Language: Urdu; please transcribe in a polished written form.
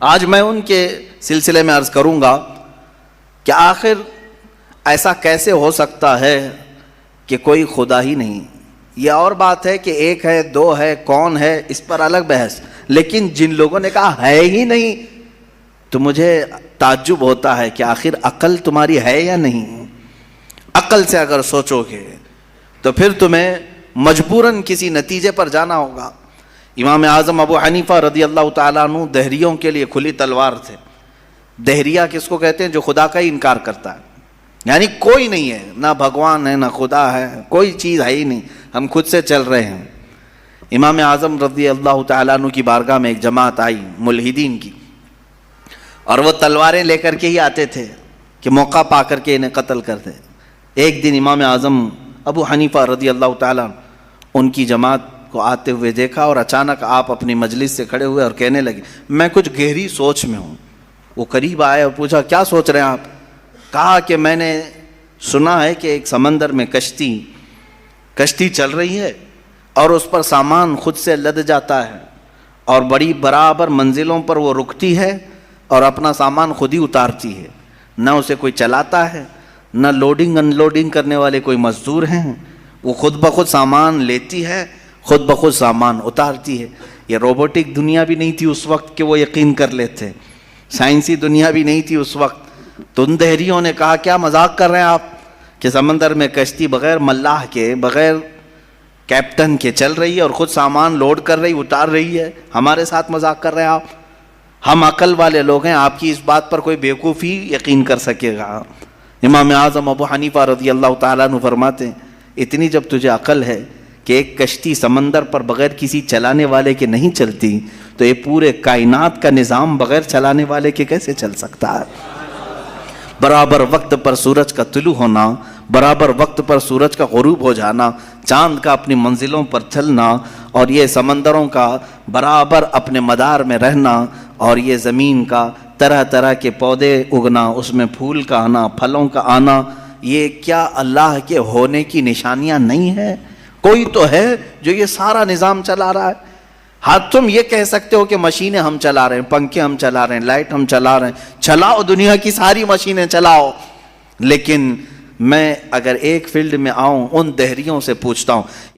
آج میں ان کے سلسلے میں عرض کروں گا کہ آخر ایسا کیسے ہو سکتا ہے کہ کوئی خدا ہی نہیں. یہ اور بات ہے کہ ایک ہے، دو ہے، کون ہے، اس پر الگ بحث. لیکن جن لوگوں نے کہا ہے ہی نہیں تو مجھے تعجب ہوتا ہے کہ آخر عقل تمہاری ہے یا نہیں. عقل سے اگر سوچو گے تو پھر تمہیں مجبوراً کسی نتیجے پر جانا ہوگا. امام اعظم ابو حنیفہ رضی اللہ تعالیٰ عنہ دہریوں کے لیے کھلی تلوار تھے. دہریہ کس کو کہتے ہیں؟ جو خدا کا ہی انکار کرتا ہے، یعنی کوئی نہیں ہے، نہ بھگوان ہے نہ خدا ہے، کوئی چیز ہے ہی نہیں، ہم خود سے چل رہے ہیں. امام اعظم رضی اللہ تعالیٰ عنہ کی بارگاہ میں ایک جماعت آئی ملحدین کی، اور وہ تلواریں لے کر کے ہی آتے تھے کہ موقع پا کر کے انہیں قتل کر دے. ایک دن امام اعظم ابو حنیفہ رضی اللہ تعالیٰ عنہ ان کی جماعت کو آتے ہوئے دیکھا، اور اچانک آپ اپنی مجلس سے کھڑے ہوئے اور کہنے لگے میں کچھ گہری سوچ میں ہوں. وہ قریب آئے اور پوچھا کیا سوچ رہے ہیں آپ؟ کہا کہ میں نے سنا ہے کہ ایک سمندر میں کشتی چل رہی ہے اور اس پر سامان خود سے لد جاتا ہے، اور بڑی برابر منزلوں پر وہ رکتی ہے اور اپنا سامان خود ہی اتارتی ہے. نہ اسے کوئی چلاتا ہے، نہ لوڈنگ ان لوڈنگ کرنے والے کوئی مزدور ہیں، وہ خود بخود سامان لیتی ہے، خود بخود سامان اتارتی ہے. یہ روبوٹک دنیا بھی نہیں تھی اس وقت کہ وہ یقین کر لیتے، سائنسی دنیا بھی نہیں تھی اس وقت. تو ان دہریوں نے کہا کیا مذاق کر رہے ہیں آپ کہ سمندر میں کشتی بغیر ملاح کے، بغیر کیپٹن کے چل رہی ہے اور خود سامان لوڈ کر رہی، اتار رہی ہے، ہمارے ساتھ مذاق کر رہے ہیں آپ؟ ہم عقل والے لوگ ہیں، آپ کی اس بات پر کوئی بیوقوفی یقین کر سکے گا. امام اعظم ابو حنیفہ رضی اللہ تعالیٰ عنہ فرماتے ہیں اتنی جب تجھے عقل ہے کہ ایک کشتی سمندر پر بغیر کسی چلانے والے کے نہیں چلتی، تو یہ پورے کائنات کا نظام بغیر چلانے والے کے کیسے چل سکتا ہے؟ برابر وقت پر سورج کا طلوع ہونا، برابر وقت پر سورج کا غروب ہو جانا، چاند کا اپنی منزلوں پر چلنا، اور یہ سمندروں کا برابر اپنے مدار میں رہنا، اور یہ زمین کا طرح طرح کے پودے اگنا، اس میں پھول کا آنا، پھلوں کا آنا، یہ کیا اللہ کے ہونے کی نشانیاں نہیں ہیں؟ کوئی تو ہے جو یہ سارا نظام چلا رہا ہے. ہاں تم یہ کہہ سکتے ہو کہ مشینیں ہم چلا رہے ہیں، پنکھے ہم چلا رہے ہیں، لائٹ ہم چلا رہے ہیں، چلاؤ دنیا کی ساری مشینیں چلاؤ. لیکن میں اگر ایک فیلڈ میں آؤں، ان دہریوں سے پوچھتا ہوں